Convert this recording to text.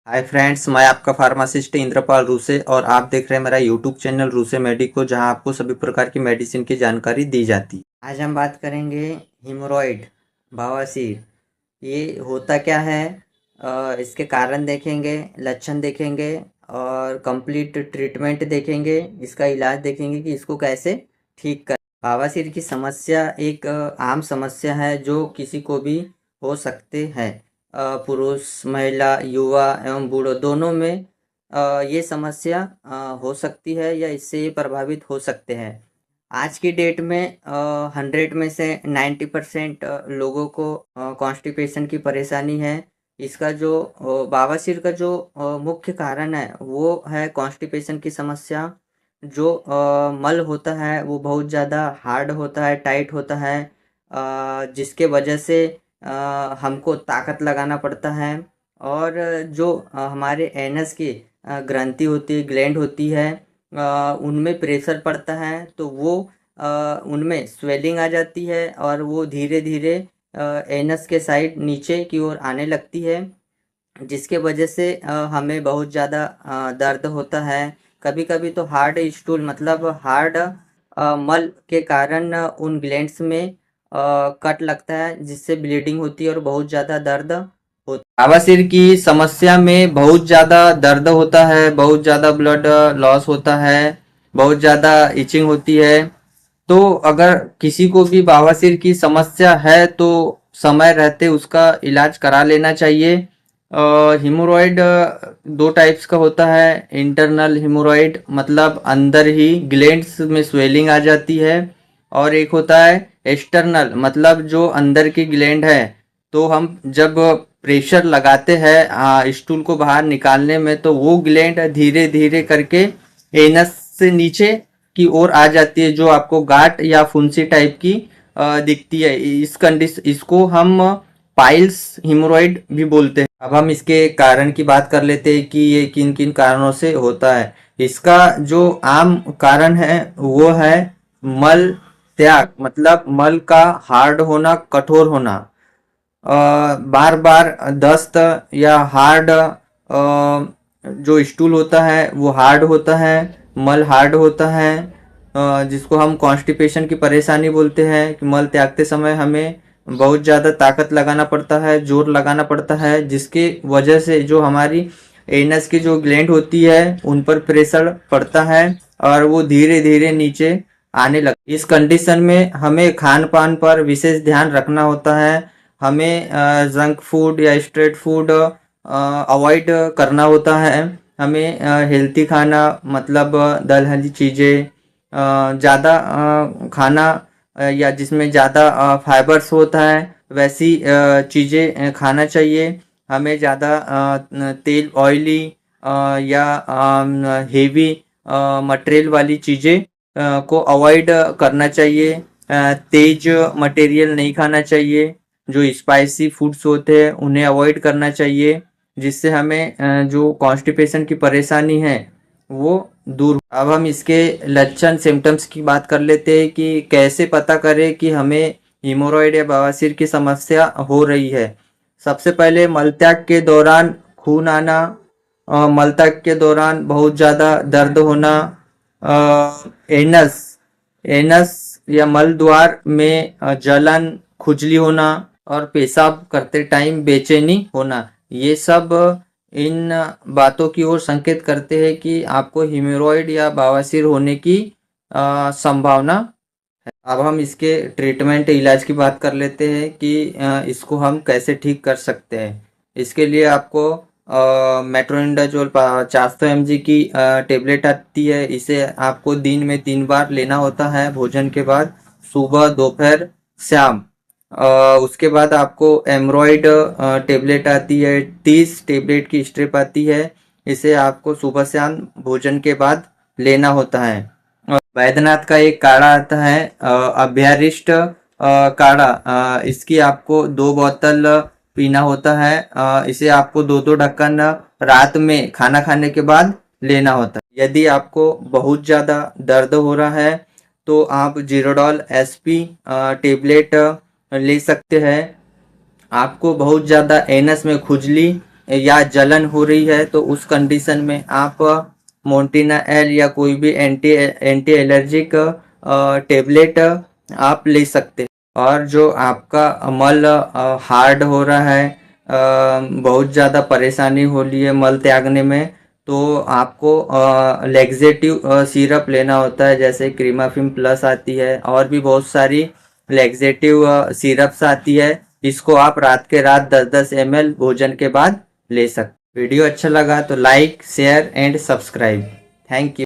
Hi friends, मैं आपका pharmacist Indrapal रूसे और आप देख रहे हैं मेरा यूट्यूब चैनल रूसे मेडिको, जहां आपको सभी प्रकार की मेडिसिन की जानकारी दी जाती है। आज हम बात करेंगे हिमोरॉइड, बवासीर। ये होता क्या है, इसके कारण देखेंगे, लक्षण देखेंगे और कंप्लीट ट्रीटमेंट देखेंगे। इसका इलाज देखेंगे कि इसको कैसे ठीक कर। बवासीर की समस्या एक आम समस्या है जो किसी को भी हो सकते हैं। पुरुष, महिला, युवा एवं बूढ़ों दोनों में ये समस्या हो सकती है या इससे ये प्रभावित हो सकते हैं। आज की डेट में 100 में से 90% लोगों को कॉन्स्टिपेशन की परेशानी है। इसका जो बवासीर का जो मुख्य कारण है वो है कॉन्स्टिपेशन की समस्या। जो मल होता है वो बहुत ज़्यादा हार्ड होता है, टाइट होता है, जिसके वजह से हमको ताकत लगाना पड़ता है। और जो हमारे एनस की ग्रंथि होती है, ग्लैंड होती है, उनमें प्रेशर पड़ता है तो वो उनमें स्वेलिंग आ जाती है और वो धीरे धीरे एनस के साइड नीचे की ओर आने लगती है, जिसके वजह से हमें बहुत ज़्यादा दर्द होता है। कभी कभी तो हार्ड स्टूल मतलब हार्ड मल के कारण उन ग्लैंड्स में कट लगता है, जिससे ब्लीडिंग होती है और बहुत ज़्यादा दर्द होता है। बवासीर की समस्या में बहुत ज़्यादा दर्द होता है, बहुत ज़्यादा ब्लड लॉस होता है, बहुत ज़्यादा इचिंग होती है। तो अगर किसी को भी बवासीर की समस्या है तो समय रहते उसका इलाज करा लेना चाहिए। हिमोरॉइड दो टाइप्स का होता है। इंटरनल हिमोरॉइड मतलब अंदर ही ग्लैंड्स में स्वेलिंग आ जाती है, और एक होता है एक्सटर्नल मतलब जो अंदर की ग्लैंड है। तो हम जब प्रेशर लगाते हैं स्टूल को बाहर निकालने में तो वो ग्लैंड धीरे धीरे करके एनस से नीचे की ओर आ जाती है, जो आपको गांठ या फुंसी टाइप की दिखती है। इस कंडीशन इसको हम पाइल्स हिमोरॉइड भी बोलते हैं। अब हम इसके कारण की बात कर लेते हैं कि ये किन किन कारणों से होता है। इसका जो आम कारण है वो है मल त्याग मतलब मल का हार्ड होना, कठोर होना। बार बार दस्त या हार्ड जो स्टूल होता है वो हार्ड होता है, मल हार्ड होता है, जिसको हम कॉन्स्टिपेशन की परेशानी बोलते हैं। कि मल त्यागते समय हमें बहुत ज़्यादा ताकत लगाना पड़ता है, जोर लगाना पड़ता है, जिसके वजह से जो हमारी एनस की जो ग्लैंड होती है उन पर प्रेशर पड़ता है और वो धीरे धीरे नीचे आने लगता है। इस कंडीशन में हमें खान पान पर विशेष ध्यान रखना होता है। हमें जंक फूड या स्ट्रीट फूड अवॉइड करना होता है। हमें हेल्थी खाना मतलब दलहनी चीज़ें ज़्यादा खाना, या जिसमें ज़्यादा फाइबर्स होता है वैसी चीज़ें खाना चाहिए। हमें ज़्यादा तेल, ऑयली या हेवी मटेरियल वाली चीज़ें को अवॉइड करना चाहिए। तेज मटेरियल नहीं खाना चाहिए। जो स्पाइसी फूड्स होते हैं उन्हें अवॉइड करना चाहिए, जिससे हमें जो कॉन्स्टिपेशन की परेशानी है वो दूर। अब हम इसके लक्षण सिम्टम्स की बात कर लेते हैं कि कैसे पता करें कि हमें हिमोरॉइड या बवासीर की समस्या हो रही है। सबसे पहले मलत्याग के दौरान खून आना, मलत्याग के दौरान बहुत ज़्यादा दर्द होना, एनस एनस या मल द्वार में जलन, खुजली होना और पेशाब करते टाइम बेचैनी होना, ये सब इन बातों की ओर संकेत करते हैं कि आपको हिमोरॉइड या बवासीर होने की संभावना है। अब हम इसके ट्रीटमेंट इलाज की बात कर लेते हैं कि इसको हम कैसे ठीक कर सकते हैं। इसके लिए आपको मेट्रोनिडाजोल 400 mg की टेबलेट आती है। इसे आपको दिन में 3 बार लेना होता है भोजन के बाद, सुबह, दोपहर, शाम। उसके बाद आपको एमरॉइड टेबलेट आती है, 30 टेबलेट की स्ट्रिप आती है। इसे आपको सुबह शाम भोजन के बाद लेना होता है। वैद्यनाथ का एक काढ़ा आता है, अभ्यारिष्ट काढ़ा। इसकी आपको 2 बोतल पीना होता है। इसे आपको 2-2 ढक्कन रात में खाना खाने के बाद लेना होता है। यदि आपको बहुत ज़्यादा दर्द हो रहा है तो आप जीरोडॉल एसपी टेबलेट ले सकते हैं। आपको बहुत ज़्यादा एनस में खुजली या जलन हो रही है तो उस कंडीशन में आप मोंटिना एल या कोई भी एंटी एलर्जिक टेबलेट आप ले सकते हैं। और जो आपका मल हार्ड हो रहा है, बहुत ज़्यादा परेशानी हो रही है मल त्यागने में, तो आपको लेग्जेटिव सिरप लेना होता है, जैसे क्रीमाफिन प्लस आती है और भी बहुत सारी लेग्जेटिव सिरप्स आती है। इसको आप रात के रात 10-10 ml भोजन के बाद ले सकते। वीडियो अच्छा लगा तो like share and subscribe. Thank you.